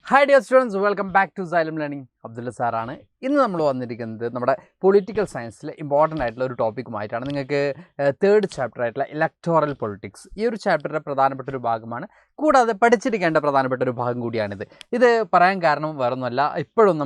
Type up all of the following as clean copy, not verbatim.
Hi dear students, welcome back to Xylem learning. Abdulla സാറാണ്. ഇന്ന് നമ്മൾ വന്നിരിക്കുന്നത് നമ്മുടെ പൊളിറ്റിക്കൽ സയൻസിൽ ഇമ്പോർട്ടൻ്റ് ആയിട്ടുള്ള ഒരു ടോപ്പിക്കുമായിട്ടാണ്. നിങ്ങൾക്ക് തേർഡ് ചാപ്റ്റർ ആയിട്ടുള്ള ഇലക്ടോറൽ പൊളിറ്റിക്സ്, ഈ ഒരു ചാപ്റ്ററിൻ്റെ പ്രധാനപ്പെട്ട ഒരു ഭാഗമാണ്. കൂടാതെ പഠിച്ചിരിക്കേണ്ട പ്രധാനപ്പെട്ട ഒരു ഭാഗം കൂടിയാണിത്. ഇത് പറയാൻ കാരണം വേറൊന്നുമല്ല, ഇപ്പോഴും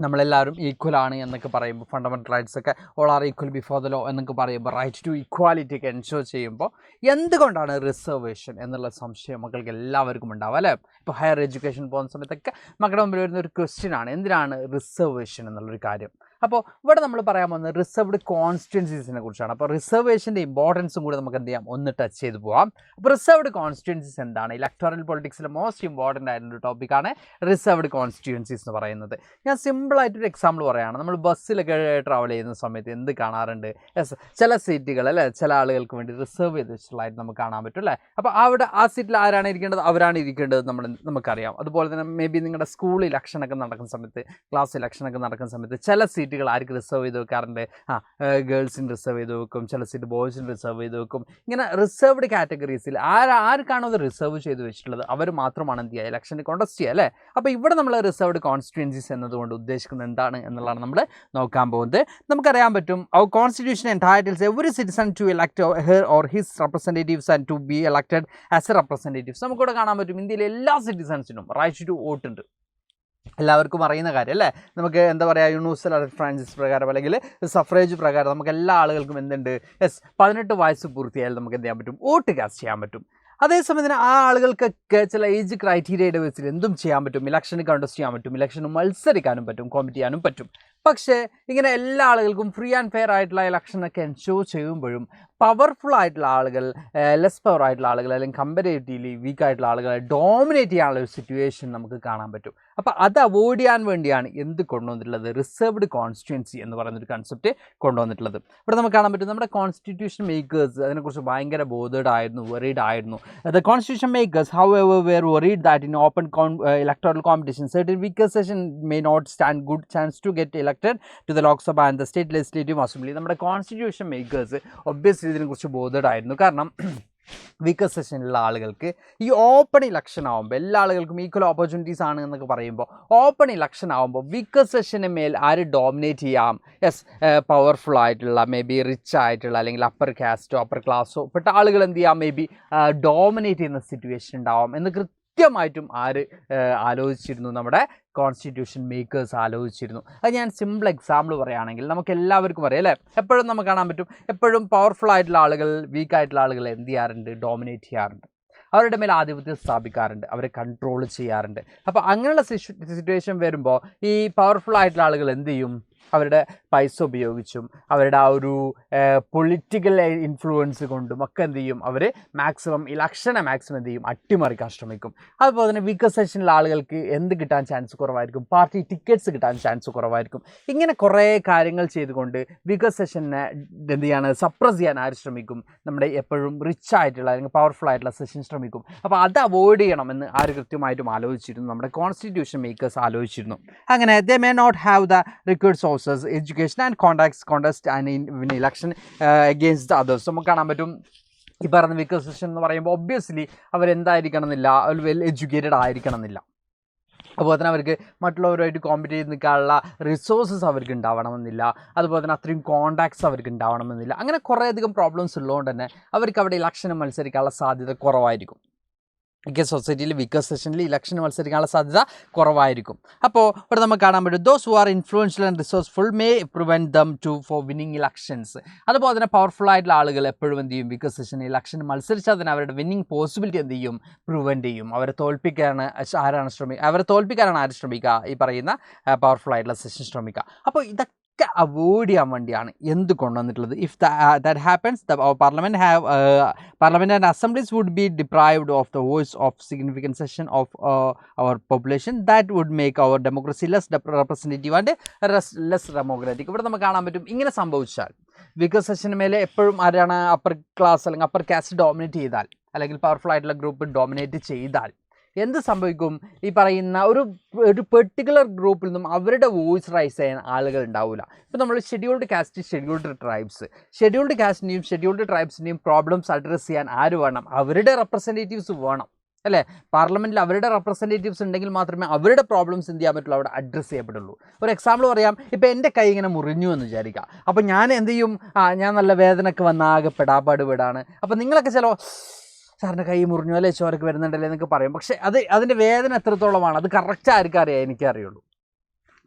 നമ്മളെല്ലാവരും ഈക്വലാണ് എന്നൊക്കെ പറയുമ്പോൾ, ഫണ്ടമെൻ്റൽ റൈറ്റ്സ് ഒക്കെ all are equal before the law എന്നൊക്കെ പറയുമ്പോൾ, റൈറ്റ് ടു ഇക്വാലിറ്റി ഒക്കെ എൻഷുർ ചെയ്യുമ്പോൾ എന്തുകൊണ്ടാണ് റിസർവേഷൻ എന്നുള്ള സംശയം മക്കൾക്ക് എല്ലാവർക്കും ഉണ്ടാവുക അല്ലേ? ഇപ്പോൾ ഹയർ എഡ്യൂക്കേഷൻ പോകുന്ന സമയത്തൊക്കെ മക്കളുടെ മുമ്പിൽ വരുന്ന ഒരു ക്വസ്റ്റ്യനാണ്, എന്തിനാണ് റിസർവേഷൻ എന്നുള്ളൊരു കാര്യം. അപ്പോൾ ഇവിടെ നമ്മൾ പറയാൻ പോകുന്നത് റിസർവ്ഡ് കോൺസ്റ്റിറ്റ്യുവൻസീസിനെ കുറിച്ചാണ്. അപ്പോൾ റിസർവേഷൻ്റെ ഇമ്പോർട്ടൻസും കൂടി നമുക്ക് എന്ത് ചെയ്യാം, ഒന്ന് ടച്ച് ചെയ്ത് പോകാം. അപ്പോൾ റിസർവ്ഡ് കോൺസ്റ്റിറ്റ്യുവൻസീസ് എന്താണ്? ഇലക്ടോറൽ പൊളിറ്റിക്സിലെ മോസ്റ്റ് ഇമ്പോർട്ടൻ്റ് ആയിട്ടുള്ള ടോപ്പിക്കാണ് റിസർവ്ഡ് കോൺസ്റ്റിറ്റ്യുവൻസീസ് എന്ന് പറയുന്നത്. ഞാൻ സിമ്പിളായിട്ടൊരു എക്സാമ്പിൾ പറയുകയാണ്. നമ്മൾ ബസ്സിലൊക്കെ ട്രാവൽ ചെയ്യുന്ന സമയത്ത് എന്ത് കാണാറുണ്ട്? ചില സീറ്റുകൾ അല്ലേ, ചില ആളുകൾക്ക് വേണ്ടി റിസർവ് ചെയ്ത് വെച്ചിട്ടുള്ളതായിട്ട് നമുക്ക് കാണാൻ പറ്റും അല്ലേ? അപ്പോൾ അവിടെ ആ സീറ്റിൽ ആരാണ് ഇരിക്കേണ്ടത്? അവരാണ് ഇരിക്കേണ്ടത് നമുക്കറിയാം. അതുപോലെ തന്നെ മേ ബി നിങ്ങളുടെ സ്കൂൾ ഇലക്ഷനൊക്കെ നടക്കുന്ന സമയത്ത്, ക്ലാസ് ഇലക്ഷനൊക്കെ നടക്കുന്ന സമയത്ത് ചില സീറ്റുകൾ ആർക്ക് റിസർവ് ചെയ്ത് വെക്കാറുണ്ട്? ഗേൾസിന് റിസർവ് ചെയ്ത് വെക്കും, ചില സീറ്റ് ബോയ്സിന് റിസർവ് ചെയ്ത് വെക്കും. ഇങ്ങനെ റിസർവ്ഡ് കാറ്റഗറീസിൽ ആർക്കാണോ അത് റിസർവ് ചെയ്ത് വെച്ചിട്ടുള്ളത് അവർ മാത്രമാണ് എന്ത് ചെയ്യുക, ഇലക്ഷന് കോൺടെസ്റ്റ് ചെയ്യുക അല്ലേ? അപ്പോൾ ഇവിടെ നമ്മൾ റിസർവ്ഡ് കോൺസ്റ്റിറ്റ്യുവൻസീസ് എന്നതുകൊണ്ട് ഉദ്ദേശിക്കുന്നത് എന്താണ് എന്നുള്ളതാണ് നമ്മൾ നോക്കാൻ പോകുന്നത്. നമുക്കറിയാൻ പറ്റും, our constitution entitles every citizen to elect her or his representatives and to be elected as a representatives. നമുക്കിവിടെ കാണാൻ പറ്റും, ഇന്ത്യയിലെ എല്ലാ സിറ്റിസൺസിനും റൈറ്റ് ടു വോട്ട് ഉണ്ട്. എല്ലാവർക്കും അറിയുന്ന കാര്യം അല്ലേ? നമുക്ക് എന്താ പറയുക, യൂണിവേഴ്സൽ ഫ്രാഞ്ചൈസ് പ്രകാരം അല്ലെങ്കിൽ സഫ്രേജ് പ്രകാരം നമുക്ക് എല്ലാ ആളുകൾക്കും എന്തുണ്ട്? 18 വയസ്സ് പൂർത്തിയായാൽ നമുക്ക് എന്ത് ചെയ്യാൻ പറ്റും? വോട്ട് കാസ്റ്റ് ചെയ്യാൻ പറ്റും. അതേസമയത്തിന് ആ ആളുകൾക്കൊക്കെ ചില ഏജ് ക്രൈറ്റീരിയയുടെ വെച്ചിട്ട് എന്തും ചെയ്യാൻ പറ്റും. ഇലക്ഷന് കണ്ടസ്റ്റ് ചെയ്യാൻ പറ്റും, ഇലക്ഷന് മത്സരിക്കാനും പറ്റും, കോമ്പറ്റ് ചെയ്യാനും പറ്റും. പക്ഷേ ഇങ്ങനെ എല്ലാ ആളുകൾക്കും ഫ്രീ ആൻഡ് ഫെയർ ആയിട്ടുള്ള ഇലക്ഷനൊക്കെ എൻഷുർ ചെയ്യുമ്പോഴും പവർഫുൾ ആയിട്ടുള്ള ആളുകൾ, ലെസ് പവർ ആയിട്ടുള്ള ആളുകൾ, അല്ലെങ്കിൽ കമ്പാരേറ്റീവ്ലി വീക്ക് ആയിട്ടുള്ള ആളുകളെ ഡോമിനേറ്റ് ചെയ്യാനുള്ള ഒരു സിറ്റുവേഷൻ നമുക്ക് കാണാൻ പറ്റും. അപ്പോൾ അത് അവോയ്ഡ് ചെയ്യാൻ വേണ്ടിയാണ് എന്ത് കൊണ്ടുവന്നിട്ടുള്ളത്? റിസർവ്ഡ് കോൺസ്റ്റിറ്റ്യുവൻസി എന്ന് പറയുന്നൊരു കൺസെപ്റ്റ് കൊണ്ടുവന്നിട്ടുള്ളത്. ഇവിടെ നമുക്ക് കാണാൻ പറ്റും, നമ്മുടെ കോൺസ്റ്റിറ്റ്യൂഷൻ മേക്കേഴ്സ് അതിനെക്കുറിച്ച് ഭയങ്കര ബോധേഡ് ആയിരുന്നു, വറീഡ് ആയിരുന്നു. The constitution makers, however, were worried that in open electoral competition, certain weaker section may not stand good chance to get elected to the Lok Sabha and the state legislative assembly. നമ്മുടെ constitution makers obviously ഇതിനെക്കുറിച്ച് bothered ആയിരുന്നു. കാരണം weaker സെഷനിലുള്ള ആളുകൾക്ക് ഈ open election ആകുമ്പോൾ, എല്ലാ ആളുകൾക്കും equal opportunities ആണ് എന്നൊക്കെ പറയുമ്പോൾ, ഓപ്പൺ ഇലക്ഷൻ ആകുമ്പോൾ വീക്കർ സെഷന് മേൽ ആര് ഡോമിനേറ്റ് ചെയ്യാം? പവർഫുൾ ആയിട്ടുള്ള, മേ ബി റിച്ച് ആയിട്ടുള്ള, അല്ലെങ്കിൽ അപ്പർ കാസ്റ്റോ അപ്പർ ക്ലാസ്സോ പെട്ട ആളുകൾ എന്ത് ചെയ്യാം, മേ ബി ഡോമിനേറ്റ് ചെയ്യുന്ന സിറ്റുവേഷൻ ഉണ്ടാവാം എന്ന് കൃത്യമായിട്ടും ആലോചിച്ചിരുന്നു, നമ്മുടെ കോൺസ്റ്റിറ്റ്യൂഷൻ മേക്കേഴ്സ് ആലോചിച്ചിരുന്നു. അത് ഞാൻ സിമ്പിൾ എക്സാമ്പിൾ പറയുകയാണെങ്കിൽ നമുക്ക് എല്ലാവർക്കും അറിയാം അല്ലേ? എപ്പോഴും നമുക്ക് കാണാൻ പറ്റും, എപ്പോഴും പവർഫുൾ ആയിട്ടുള്ള ആളുകൾ വീക്ക് ആയിട്ടുള്ള ആളുകൾ എന്ത് ചെയ്യാറുണ്ട്? ഡോമിനേറ്റ് ചെയ്യാറുണ്ട്, അവരുടെ മേൽ ആധിപത്യം സ്ഥാപിക്കാറുണ്ട്, അവരെ കൺട്രോൾ ചെയ്യാറുണ്ട്. അപ്പോൾ അങ്ങനെയുള്ള സിറ്റുവേഷൻ വരുമ്പോൾ ഈ പവർഫുൾ ആയിട്ടുള്ള ആളുകൾ എന്ത് ചെയ്യും? അവരുടെ പൈസ ഉപയോഗിച്ചും അവരുടെ ആ ഒരു പൊളിറ്റിക്കൽ ഇൻഫ്ലുവൻസ് കൊണ്ടും ഒക്കെ എന്ത് ചെയ്യും? അവർ ഇലക്ഷനെ മാക്സിമം എന്ത് ചെയ്യും? അട്ടിമറിക്കാൻ ശ്രമിക്കും. അതുപോലെ തന്നെ വീക്കർ സെഷനിലെ ആളുകൾക്ക് എന്ത് കിട്ടാൻ ചാൻസ് കുറവായിരിക്കും? പാർട്ടി ടിക്കറ്റ്സ് കിട്ടാൻ ചാൻസ് കുറവായിരിക്കും. ഇങ്ങനെ കുറേ കാര്യങ്ങൾ ചെയ്തുകൊണ്ട് വീക്കർ സെഷനെ എന്ത് ചെയ്യാണ്? സപ്രസ് ചെയ്യാൻ ആര് ശ്രമിക്കും? നമ്മുടെ എപ്പോഴും റിച്ച് ആയിട്ടുള്ള അല്ലെങ്കിൽ പവർഫുൾ ആയിട്ടുള്ള സെഷൻ ശ്രമിക്കും. അപ്പോൾ അത് അവോയ്ഡ് ചെയ്യണമെന്ന് ആര് കൃത്യമായിട്ടും ആലോചിച്ചിരുന്നു? നമ്മുടെ കോൺസ്റ്റിറ്റ്യൂഷൻ മേക്കേഴ്സ് ആലോചിച്ചിരുന്നു. അങ്ങനെ they may not have the required sources, education and contest and in election against others. നമുക്ക് കാണാൻ പറ്റും, ഈ പറയുന്ന വീക്കർ സെഷൻ എന്ന് പറയുമ്പോൾ ഒബ്വിയസ്ലി അവരെന്തായിരിക്കണം എന്നില്ല, അവർ വെൽ എഡ്യൂക്കേറ്റഡ് ആയിരിക്കണം എന്നില്ല. അതുപോലെ തന്നെ അവർക്ക് മറ്റുള്ളവരുമായിട്ട് കോമ്പറ്റ് ചെയ്ത് നിൽക്കാനുള്ള റിസോഴ്സസ് അവർക്ക് ഉണ്ടാവണമെന്നില്ല. അതുപോലെ തന്നെ അത്രയും കോണ്ടാക്ട്സ് അവർക്ക് ഉണ്ടാവണമെന്നില്ല. അങ്ങനെ കുറേയധികം പ്രോബ്ലംസ് ഉള്ളതുകൊണ്ട് തന്നെ അവർക്ക് അവിടെ ഇലക്ഷന് മത്സരിക്കാനുള്ള സാധ്യത കുറവായിരിക്കും. മിക്ക സൊസൈറ്റിയിൽ വീക്കർ സെഷനിൽ ഇലക്ഷന് മത്സരിക്കാനുള്ള സാധ്യത കുറവായിരിക്കും. അപ്പോൾ ഇവിടെ നമുക്ക് കാണാൻ പറ്റും, those who are influential and resourceful may prevent them for winning elections. അതുപോലെ തന്നെ പവർഫുൾ ആയിട്ടുള്ള ആളുകൾ എപ്പോഴും എന്ത് ചെയ്യും? വീക്കർ സെഷനിൽ ഇലക്ഷന് മത്സരിച്ചാൽ തന്നെ അവരുടെ വിന്നിങ് പോസിബിലിറ്റി എന്ത് ചെയ്യും? പ്രിവെൻറ്റ് ചെയ്യും. അവരെ തോൽപ്പിക്കാനാണ് ആര് ശ്രമിക്കുക? ഈ പറയുന്ന പവർഫുൾ ആയിട്ടുള്ള സെഷൻ ശ്രമിക്കുക. അപ്പോൾ ഇതൊക്കെ അവോയ്ഡ് ചെയ്യാൻ വേണ്ടിയാണ് എന്ത് കൊണ്ടുവന്നിട്ടുള്ളത്? If that happens, our parliament and assemblies would be deprived of the voice of significant section of our population. That would make our democracy less representative and less democratic. ഇവിടെ നമുക്ക് കാണാൻ പറ്റും, ഇങ്ങനെ സംഭവിച്ചാൽ വീക്കർ സെഷന് മേലെ എപ്പോഴും ആരാണ്? അപ്പർ ക്ലാസ് അല്ലെങ്കിൽ അപ്പർ കാസ്റ്റ് ഡോമിനേറ്റ് ചെയ്താൽ, അല്ലെങ്കിൽ പവർഫുൾ ആയിട്ടുള്ള ഗ്രൂപ്പ് ഡോമിനേറ്റ് ചെയ്താൽ എന്ത് സംഭവിക്കും? ഈ പറയുന്ന ഒരു പെർട്ടിക്കുലർ ഗ്രൂപ്പിൽ നിന്നും അവരുടെ വോയിസ് റൈസ് ചെയ്യാൻ ആളുകൾ ഉണ്ടാവില്ല. ഇപ്പോൾ നമ്മൾ ഷെഡ്യൂൾഡ് കാസ്റ്റ്, ഷെഡ്യൂൾഡ് കാസ്റ്റിൻ്റെയും ഷെഡ്യൂൾഡ് ട്രൈബ്സിൻ്റെയും പ്രോബ്ലംസ് അഡ്രസ്സ് ചെയ്യാൻ ആര് വേണം? അവരുടെ റെപ്രസെൻറ്റേറ്റീവ്സ് വേണം. അല്ലേ? പാർലമെൻറ്റിൽ അവരുടെ റെപ്രസെൻറ്റേറ്റീവ്സ് ഉണ്ടെങ്കിൽ മാത്രമേ അവരുടെ പ്രോബ്ലംസ് എന്ത് ചെയ്യാൻ പറ്റുള്ളൂ, അവിടെ അഡ്രസ്സ് ചെയ്യപ്പെടുള്ളൂ. ഒരു എക്സാമ്പിൾ പറയാം, ഇപ്പോൾ എൻ്റെ കൈ ഇങ്ങനെ മുറിഞ്ഞു എന്ന് വിചാരിക്കുക. അപ്പോൾ ഞാൻ എന്ത് ചെയ്യും, ഞാൻ നല്ല വേദനയൊക്കെ വന്നാകെ പെടാപ്പാട് വീടാണ്. അപ്പോൾ നിങ്ങളൊക്കെ ചില സാറിൻ്റെ കൈ മുറിഞ്ഞു അല്ലേ, ചോരക്ക് വരുന്നുണ്ടല്ലേ എന്നൊക്കെ പറയും. പക്ഷേ അതിൻ്റെ വേദന എത്രത്തോളമാണ് അത് കറക്റ്റ് ആർക്കും അറിയാം, എനിക്കറിയുള്ളൂ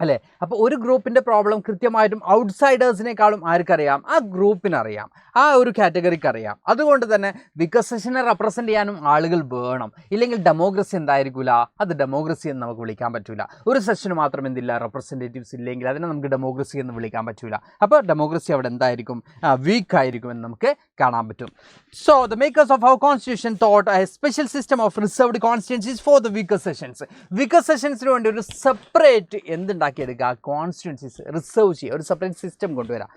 അല്ലേ? അപ്പോൾ ഒരു ഗ്രൂപ്പിൻ്റെ പ്രോബ്ലം കൃത്യമായിട്ടും ഔട്ട്സൈഡേഴ്സിനേക്കാളും ആർക്കറിയാം, ആ ഗ്രൂപ്പിനറിയാം, ആ ഒരു കാറ്റഗറിക്ക് അറിയാം. അതുകൊണ്ട് തന്നെ വികസനെ റെപ്രസെൻ്റ് ചെയ്യാനും ആളുകൾ വേണം. ഇല്ലെങ്കിൽ ഡെമോക്രസി എന്തായിരിക്കില്ല, അത് ഡെമോക്രസി എന്ന് നമുക്ക് വിളിക്കാൻ പറ്റില്ല. ഒരു സെഷന് മാത്രം എന്തില്ല, റെപ്രസെൻറ്റേറ്റീവ്സ് ഇല്ലെങ്കിൽ അതിനെ നമുക്ക് ഡെമോക്രസി എന്ന് വിളിക്കാൻ പറ്റില്ല. അപ്പോൾ ഡെമോക്രസി അവിടെ എന്തായിരിക്കും, വീക്ക് ആയിരിക്കും എന്ന് നമുക്ക് കാണാൻ പറ്റും. So the makers of our constitution thought a special system of reserved constituencies for the weaker sections. Weaker സെഷൻസിന് വേണ്ടി ഒരു സെപ്പറേറ്റ് എന്തുണ്ടാക്കിയെടുക്കുക, കോൺസ്റ്റിറ്റ്യുവൻസീസ് റിസർവ് ചെയ്യുക, ഒരു സെപ്പറേറ്റ് സിസ്റ്റം കൊണ്ടുവരാം.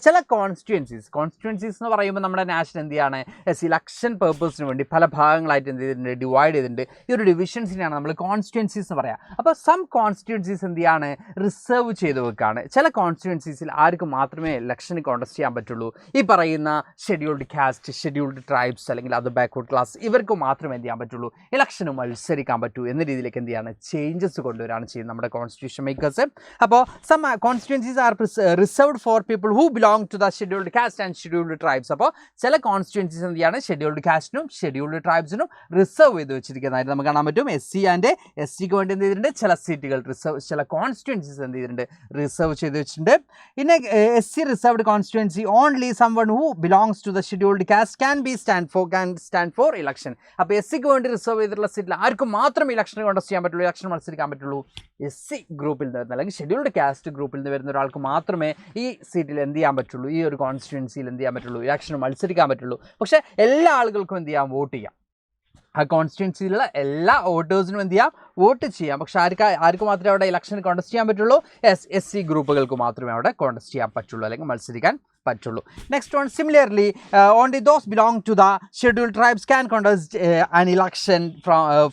ചില കോൺസ്റ്റിറ്റ്യുവൻസീസ് എന്ന് പറയുമ്പോൾ നമ്മുടെ നാഷണൽ എന്ത് ചെയ്യാണ്, ഇലക്ഷൻ പേർപ്പസിന് വേണ്ടി പല ഭാഗങ്ങളായിട്ട് എന്ത് ചെയ്തിട്ടുണ്ട്, ഡിവൈഡ് ചെയ്തിട്ടുണ്ട്. ഈ ഒരു ഡിവിഷൻസിനെയാണ് നമ്മൾ കോൺസ്റ്റിറ്റ്യുവൻസീസ് എന്ന് പറയുക. അപ്പോൾ സം കോൺസ്റ്റിറ്റ്യുവൻസീസ് എന്ത് ചെയ്യാണ്, റിസർവ് ചെയ്ത് വെക്കുകയാണ്. ചില കോൺസ്റ്റിറ്റ്യുവൻസീസിൽ ആർക്ക് മാത്രമേ ഇലക്ഷന് കോൺടെസ്റ്റ് ചെയ്യാൻ പറ്റുള്ളൂ, ഈ പറയുന്ന ഷെഡ്യൂൾഡ് കാസ്റ്റ്, ഷെഡ്യൂൾഡ് ട്രൈബ്സ് അല്ലെങ്കിൽ അത് ബാക്ക്വേർഡ് ക്ലാസ്, ഇവർക്ക് മാത്രമേ എന്ത് ചെയ്യാൻ പറ്റുള്ളൂ, ഇലക്ഷന് മത്സരിക്കാൻ പറ്റൂ എന്ന രീതിയിലേക്ക് എന്ത് ചെയ്യാണ്, ചേഞ്ചസ് കൊണ്ടുവരാണ് ചെയ്യുന്നത് നമ്മുടെ കോൺസ്റ്റിറ്റ്യൂഷൻ മേക്കേഴ്സ്. അപ്പോൾ some constituencies are reserved for people who belong to the scheduled caste and scheduled tribes. അപ്പോൾ ചില കോൺസ്റ്റിറ്റ്യുവൻസീസ് എന്ത് ചെയ്യാണ്, ഷെഡ്യൂൾഡ് കാസ്റ്റിനും ഷെഡ്യൂൾഡ് ട്രൈബ്സിനും റിസർവ് ചെയ്ത് വെച്ചിരിക്കുന്നതായിട്ട് നമുക്ക് കാണാൻ പറ്റും. SC ആൻഡ് STക്ക് വേണ്ടി എന്ത് ചെയ്തിട്ടുണ്ട്, ചില സീറ്റുകൾ റിസർവ്, ചില കോൺസ്റ്റിറ്റ്യുവൻസീസ് എന്ത് ചെയ്തിട്ടുണ്ട്, റിസർവ് ചെയ്ത് വെച്ചിട്ടുണ്ട്. In SC reserved constituency only someone who belongs to the scheduled caste can stand for election. അപ്പോൾ SCക്ക് വേണ്ടി റിസർവ് ചെയ്തിട്ടുള്ള സീറ്റിൽ ആർക്കും മാത്രം ഇലക്ഷന് കോൺടെസ്റ്റ് ചെയ്യാൻ പറ്റുള്ളൂ, ഇലക്ഷൻ മത്സരിക്കാൻ പറ്റുള്ളൂ. SC ഗ്രൂപ്പിൽ നിന്ന് വരുന്ന അല്ലെങ്കിൽ ഷെഡ്യൂൾഡ് കാസ്റ്റ് ഗ്രൂപ്പിൽ നിന്ന് വരുന്ന ഒരാൾക്ക് മാത്രമേ ഈ സീറ്റിൽ എന്ത് ചെയ്യാൻ പറ്റുള്ളൂ, ഈ ഒരു കോൺസ്റ്റിറ്റ്യുവൻസിയിൽ എന്ത് ചെയ്യാൻ പറ്റുള്ളൂ, ഇലക്ഷന് മത്സരിക്കാൻ പറ്റുള്ളൂ. പക്ഷേ എല്ലാ ആളുകൾക്കും എന്ത് ചെയ്യാം, വോട്ട് ചെയ്യാം. ആ കോൺസ്റ്റിറ്റ്യുവൻസിയിലുള്ള എല്ലാ വോട്ടേഴ്സിനും എന്ത് ചെയ്യാം, വോട്ട് ചെയ്യാം. പക്ഷേ ആർക്ക് മാത്രമേ അവിടെ ഇലക്ഷന് കോൺടെസ്റ്റ് ചെയ്യാൻ പറ്റുള്ളൂ, SC ഗ്രൂപ്പുകൾക്ക് മാത്രമേ അവിടെ കോൺടെസ്റ്റ് ചെയ്യാൻ പറ്റുള്ളൂ അല്ലെങ്കിൽ മത്സരിക്കാൻ പറ്റുള്ളൂ. Next one, similarly only those belong to the scheduled tribes can contest an election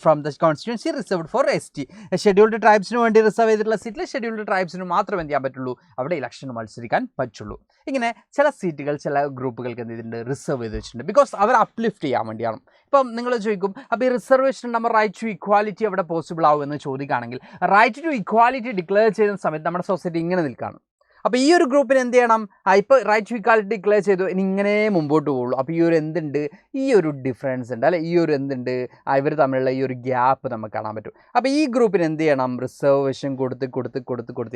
from the constituency reserved for ST. Scheduled ട്രൈബ്സിന് വേണ്ടി റിസർവ് ചെയ്തിട്ടുള്ള സീറ്റിൽ ഷെഡ്യൂൾഡ് ട്രൈബ്സിന് മാത്രം എന്ത് ചെയ്യാൻ പറ്റുള്ളൂ, അവിടെ ഇലക്ഷന് മത്സരിക്കാൻ പറ്റുള്ളൂ. ഇങ്ങനെ ചില സീറ്റുകൾ ചില ഗ്രൂപ്പുകൾക്ക് എന്ത് ചെയ്തിട്ടുണ്ട്, റിസർവ് ചെയ്ത് വെച്ചിട്ടുണ്ട്. ബിക്കോസ് അവർ അപ്ലിഫ്റ്റ് ചെയ്യാൻ വേണ്ടിയാണ്. ഇപ്പം നിങ്ങൾ ചോദിക്കും, അപ്പോൾ ഈ റിസർവേഷൻ ഉണ്ടാകുമ്പോൾ റൈറ്റ് ടു ഇക്വാലിറ്റി അവിടെ പോസിബിൾ ആവും എന്ന് ചോദിക്കുകയാണെങ്കിൽ, റൈറ്റ് ടു ഇക്വാലിറ്റി ഡിക്ലെയർ ചെയ്യുന്ന സമയത്ത് നമ്മുടെ സൊസൈറ്റി ഇങ്ങനെ നിൽക്കുകയാണ്. അപ്പോൾ ഈ ഒരു ഗ്രൂപ്പിന് എന്ത് ചെയ്യണം, ഇപ്പോൾ റൈറ്റ് ടു ഇക്വാലിറ്റി ഡിക്ലെയർ ചെയ്തു, ഇനി ഇങ്ങനെ മുമ്പോട്ട് പോകുള്ളൂ. അപ്പോൾ ഈ ഒരു എന്തുണ്ട്, ഈ ഒരു ഡിഫറൻസ് ഉണ്ട് അല്ലെ, ഈ ഒരു എന്തുണ്ട്, ഇവർ തമ്മിലുള്ള ഈ ഒരു ഗ്യാപ്പ് നമുക്ക് കാണാൻ പറ്റും. അപ്പോൾ ഈ ഗ്രൂപ്പിന് എന്ത് ചെയ്യണം, റിസർവേഷൻ കൊടുത്ത്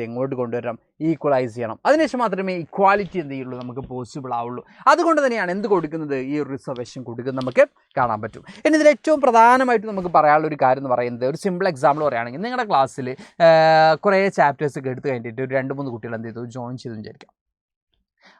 എങ്ങോട്ട് കൊണ്ടുവരണം, ഈക്വലൈസ് ചെയ്യണം. അതിനുശേഷം മാത്രമേ ഇക്വാലിറ്റി എന്ത് ചെയ്യുള്ളൂ, നമുക്ക് പോസിബിൾ ആവുള്ളൂ. അതുകൊണ്ട് തന്നെയാണ് എന്ത് കൊടുക്കുന്നത്, ഈ ഒരു റിസർവേഷൻ കൊടുക്കുന്നത് നമുക്ക് കാണാൻ പറ്റും. ഇനി ഇതിൽ ഏറ്റവും പ്രധാനമായിട്ട് നമുക്ക് പറയാനുള്ള ഒരു കാര്യം എന്ന് പറയുന്നത്, ഒരു സിമ്പിൾ എക്സാമ്പിൾ പറയുകയാണെങ്കിൽ, നിങ്ങളുടെ ക്ലാസ്സിൽ കുറേ ചാപ്റ്റേഴ്സ് ഒക്കെ എടുത്ത് കഴിഞ്ഞിട്ട് ഒരു 2-3 കുട്ടികൾ എന്ത് ചെയ്തു, ജോയിൻ ചെയ്തു വിചാരിക്കാം.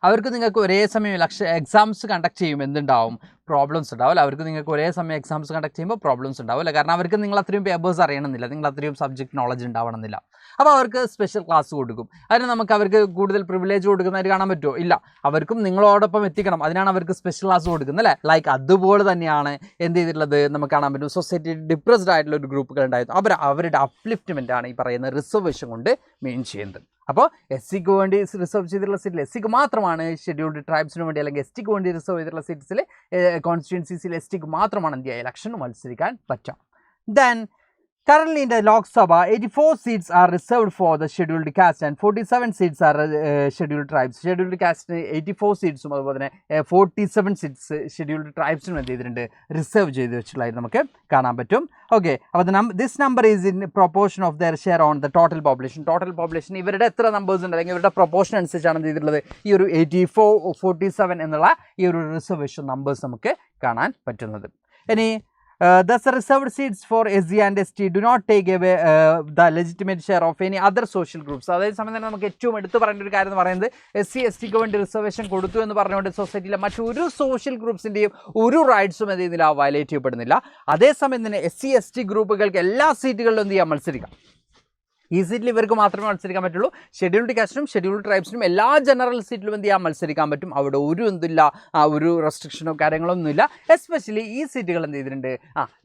അവർക്ക് നിങ്ങൾക്ക് ഒരേ സമയം എക്സാംസ് കണ്ടക്ട് ചെയ്യുമ്പോൾ എന്തുണ്ടാവും, പ്രോബ്ലംസ് ഉണ്ടാവില്ല. അവർക്ക് നിങ്ങൾക്ക് ഒരേ സമയം എക്സാംസ് കണ്ടക്ട് ചെയ്യുമ്പോൾ പ്രോബ്ലംസ് ഉണ്ടാവില്ല. കാരണം അവർക്ക് നിങ്ങൾ അത്രയും പേപ്പേഴ്സ് അറിയണമെന്നില്ല, നിങ്ങൾ അത്രയും സബ്ജക്ട് നോളജ് ഉണ്ടാവണമെന്നില്ല. അപ്പോൾ അവർക്ക് സ്പെഷ്യൽ ക്ലാസ് കൊടുക്കും. അതിന് നമുക്ക് അവർക്ക് കൂടുതൽ പ്രിവിലേജ് കൊടുക്കുന്നതായിട്ട് കാണാൻ പറ്റുമോ, ഇല്ല. അവർക്കും നിങ്ങളോടൊപ്പം എത്തിക്കണം, അതിനാണ് അവർക്ക് സ്പെഷ്യൽ ക്ലാസ് കൊടുക്കുന്നത് അല്ലേ. ലൈക്ക് അതുപോലെ തന്നെയാണ് എന്ത് ചെയ്തിട്ടുള്ളത് നമുക്ക് കാണാൻ പറ്റും. സൊസൈറ്റി ഡിപ്രസ്ഡ് ആയിട്ടുള്ള ഒരു ഗ്രൂപ്പുകൾ ഉണ്ടായിരുന്നു, അവരുടെ അപ്ലിഫ്റ്റ്മെൻ്റ് ആണ് ഈ പറയുന്ന റിസർവേഷൻ കൊണ്ട് മെയിൻ ചെയ്യുന്നത്. അപ്പോൾ SCക്ക് വേണ്ടി റിസർവ് ചെയ്തിട്ടുള്ള സീറ്റിൽ SCക്ക് മാത്രമാണ്, ഷെഡ്യൂൾഡ് ട്രൈബ്സിന് വേണ്ടി അല്ലെങ്കിൽ STക്ക് വേണ്ടി റിസർവ് ചെയ്തിട്ടുള്ള സീറ്റ്സിൽ കോൺസ്റ്റിറ്റ്യുവൻസീസിൽ STക്ക് മാത്രമാണ് എന്ത് ചെയ്യുക, ഇലക്ഷന് മത്സരിക്കാൻ പറ്റുക. Then currently in the Lok Sabha, 84 seats are reserved for the scheduled caste and 47 seats are scheduled tribes. Scheduled caste 84 seats അതുപോലെ തന്നെ 47 seats scheduled tribesനും എന്ത് ചെയ്തിട്ടുണ്ട്, റിസർവ് ചെയ്ത് വെച്ചിട്ടുള്ളതായിട്ട് നമുക്ക് കാണാൻ പറ്റും. ഓക്കെ, അപ്പോൾ this number is in proportion of their share on the total population. Total population ഇവരുടെ എത്ര നമ്പേഴ്സ് ഉണ്ട് അല്ലെങ്കിൽ ഇവരുടെ പ്രൊപ്പോർഷൻ അനുസരിച്ചാണ് എന്ത് ചെയ്തിട്ടുള്ളത്, ഈ ഒരു 84, 47 എന്നുള്ള ഈ ഒരു റിസർവേഷൻ നമ്പേഴ്സ് നമുക്ക് കാണാൻ പറ്റുന്നത്. ഇനി thus the reserved seats for SC and ST do not take away the legitimate share of any other social groups. അതായത് സമയം തന്നെ നമുക്ക് ഏറ്റവും എടുത്ത് പറയേണ്ട ഒരു കാര്യം എന്ന് പറയുന്നത്, SC STക്ക് വേണ്ടി റിസർവേഷൻ കൊടുത്തു എന്ന് പറഞ്ഞുകൊണ്ട് സൊസൈറ്റിയിലെ മറ്റൊരു സോഷ്യൽ ഗ്രൂപ്പ്സിൻ്റെയും ഒരു റൈറ്റ്സും എന്ത് ചെയ്യുന്നില്ല, വയലേറ്റ് ചെയ്യപ്പെടുന്നില്ല. അതേസമയം തന്നെ SC ST ഗ്രൂപ്പുകൾക്ക് എല്ലാ സീറ്റുകളിലും എന്ത് ചെയ്യാം, മത്സരിക്കാം. ഈ സീറ്റിൽ ഇവർക്ക് മാത്രമേ മത്സരിക്കാൻ പറ്റുള്ളൂ. ഷെഡ്യൂൾഡ് കാസ്റ്റിനും ഷെഡ്യൂൾഡ് ട്രൈബ്സിനും എല്ലാ ജനറൽ സീറ്റിലും എന്ത് ചെയ്യാൻ മത്സരിക്കാൻ പറ്റും. അവിടെ ഒരു എന്തില്ല, ഒരു റെസ്ട്രിക്ഷനോ കാര്യങ്ങളൊന്നുമില്ല. എസ്പെഷ്യലി ഈ സീറ്റുകൾ എന്ത് ചെയ്തിട്ടുണ്ട്,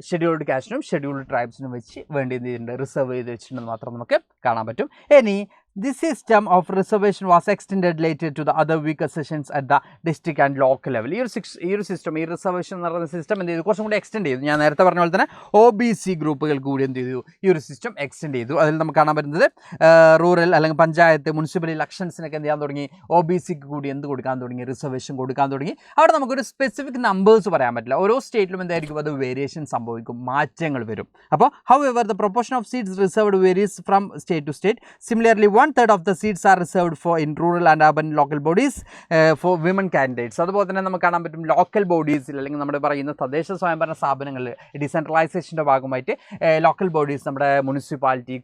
ഷെഡ്യൂൾഡ് കാസ്റ്റിനും ഷെഡ്യൂൾഡ് ട്രൈബ്സിനും വെച്ച് വേണ്ടി എന്ത് ചെയ്തിട്ടുണ്ട്, റിസർവ് ചെയ്ത് വെച്ചിട്ടുണ്ടെന്ന് മാത്രം നമുക്ക് കാണാൻ പറ്റും. ഇനി This system of reservation was extended later to the other weaker sessions at the district and local level. ഈ ഒരു സിസ്റ്റം, ഈ റിസർവേഷൻ എന്ന് പറയുന്ന സിസ്റ്റം എന്ത് ചെയ്തു, കുറച്ചും കൂടി എക്സ്റ്റെൻഡ് ചെയ്തു. ഞാൻ നേരത്തെ പറഞ്ഞ പോലെ തന്നെ OBC ഗ്രൂപ്പുകൾ കൂടി എന്ത് ചെയ്തു, ഈ ഒരു സിസ്റ്റം എക്സ്റ്റെൻഡ് ചെയ്തു. അതിൽ നമുക്ക് കാണാൻ പറ്റുന്നത് റൂറൽ അല്ലെങ്കിൽ പഞ്ചായത്ത് മുനിസിപ്പൽ ഇലക്ഷൻസിനൊക്കെ എന്ത് ചെയ്യാൻ തുടങ്ങി, OBCക്ക് കൂടി എന്ത് കൊടുക്കാൻ തുടങ്ങി, റിസർവേഷൻ കൊടുക്കാൻ തുടങ്ങി. അവിടെ നമുക്കൊരു സ്പെസിഫിക് നമ്പേഴ്സ് പറയാൻ പറ്റില്ല. ഓരോ സ്റ്റേറ്റിലും എന്തായിരിക്കും, അത് വേരിയേഷൻ സംഭവിക്കും, മാറ്റങ്ങൾ വരും. അപ്പോൾ however the proportion of seats reserved varies from state to state. Similarly, 1/3 of the seats are reserved for in rural and urban local bodies for women candidates. അതുപോലെ തന്നെ നമുക്ക് കാണാൻ പറ്റും ലോക്കൽ ബോഡീസിൽ അല്ലെങ്കിൽ നമ്മുടെ പറയുന്ന തദ്ദേശ സ്വയംഭരണ സ്ഥാപനങ്ങളിൽ ഡിസെൻട്രലൈസേഷൻ്റെ ഭാഗമായിട്ട് ലോക്കൽ ബോഡീസ്, നമ്മുടെ മുനിസിപ്പാലിറ്റി,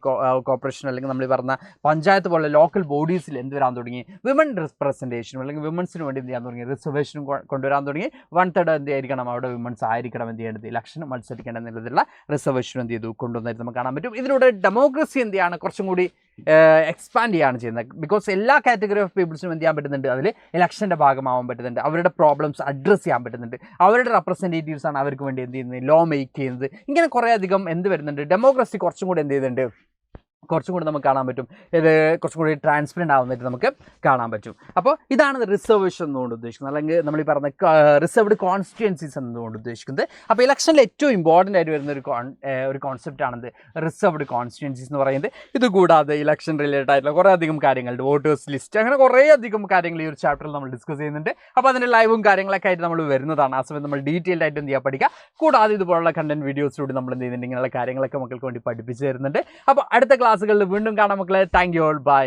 കോർപ്പറേഷൻ അല്ലെങ്കിൽ നമ്മൾ പറഞ്ഞ പഞ്ചായത്ത് പോലെ ലോക്കൽ ബോഡീസിൽ എന്ത് വരാൻ തുടങ്ങി, വിമൻ റെപ്രസെൻറ്റേഷനും അല്ലെങ്കിൽ വിമൻസിന് വേണ്ടി എന്ത് ചെയ്യാൻ തുടങ്ങി, റിസർവേഷനും കൊണ്ടുവരാൻ തുടങ്ങി. 1/3 എന്ത് ആയിരിക്കണം, അവിടെ വിമൻസ് ആയിരിക്കണം എന്ത് ചെയ്യേണ്ടത്, ഇലക്ഷന് മത്സരിക്കേണ്ട എന്നുള്ളതിലുള്ള റിസർവേഷൻ എന്ത് ചെയ്തു, കൊണ്ടുവന്നായിട്ട് നമുക്ക് കാണാൻ പറ്റും. ഇതിലൂടെ ഡെമോക്രസി എന്ത് ചെയ്യാണ്, കുറച്ചും കൂടി എക്സ്പാൻഡ് ചെയ്യുകയാണ് ചെയ്യുന്നത്. ബിക്കോസ് എല്ലാ കാറ്റഗറി ഓഫ് പീപ്പിൾസിനും എന്ത് ചെയ്യാൻ പറ്റുന്നുണ്ട്, അതിൽ ഇലക്ഷൻ്റെ ഭാഗമാവാൻ പറ്റുന്നുണ്ട്, അവരുടെ പ്രോബ്ലംസ് അഡ്രസ്സ് ചെയ്യാൻ പറ്റുന്നുണ്ട്, അവരുടെ റെപ്രസെൻറ്റേറ്റീവ്സ് ആണ് അവർക്ക് വേണ്ടി എന്ത് ചെയ്യുന്നത്, ലോ മേക്ക് ചെയ്യുന്നത്. ഇങ്ങനെ കുറേ അധികം എന്ത് വരുന്നുണ്ട്, ഡെമോക്രസി കുറച്ചും കൂടി എന്ത് ചെയ്യുന്നുണ്ട്, കുറച്ചും കൂടി നമുക്ക് കാണാൻ പറ്റും, ഇത് കുറച്ചും കൂടി ട്രാൻസ്പെറൻറ്റ് ആവുന്നതായിട്ട് നമുക്ക് കാണാൻ പറ്റും. അപ്പോൾ ഇതാണ് റിസർവേഷൻ എന്നുകൊണ്ട് ഉദ്ദേശിക്കുന്നത്, അല്ലെങ്കിൽ നമ്മൾ ഈ പറഞ്ഞ റിസർവ്ഡ് കോൺസ്റ്റിറ്റ്യുവൻസീസ് എന്നുകൊണ്ട് ഉദ്ദേശിക്കുന്നത്. അപ്പോൾ ഇലക്ഷനിൽ ഏറ്റവും ഇമ്പോർട്ടൻ്റ് ആയിട്ട് വരുന്ന ഒരു കോൺസെപ്റ്റ് ആണത് റിസർവ്ഡ് കോൺസ്റ്റിറ്റ്യുവൻസീസ് എന്ന് പറയുന്നത്. ഇത് കൂടാതെ ഇലക്ഷൻ റിലേറ്റഡ് ആയിട്ടുള്ള കുറേ അധികം കാര്യങ്ങളുണ്ട്, വോട്ടേഴ്സ് ലിസ്റ്റ്, അങ്ങനെ കുറേ അധികം കാര്യങ്ങൾ ഈ ഒരു ചാപ്റ്ററിൽ നമ്മൾ ഡിസ്കസ് ചെയ്യുന്നുണ്ട്. അപ്പോൾ അതിൻ്റെ ലൈവും കാര്യങ്ങളൊക്കെ ആയിട്ട് നമ്മൾ വരുന്നതാണ്. ആ സമയത്ത് നമ്മൾ ഡീറ്റെയിൽഡ് ആയിട്ട് എന്ത് ചെയ്യാൻ പഠിക്കുക. കൂടാതെ ഇതുപോലുള്ള കണ്ടന്റ് വീഡിയോസിലൂടെ നമ്മൾ എന്ത് ചെയ്യുന്നുണ്ട്, ഇങ്ങനെയുള്ള കാര്യങ്ങളൊക്കെ മക്കൾക്ക് വേണ്ടി പഠിപ്പിച്ച് തരുന്നുണ്ട്. അപ്പോൾ അടുത്ത ക്ലാസ്സുകളിൽ വീണ്ടും കാണാം മക്കളെ. Thank you all, by.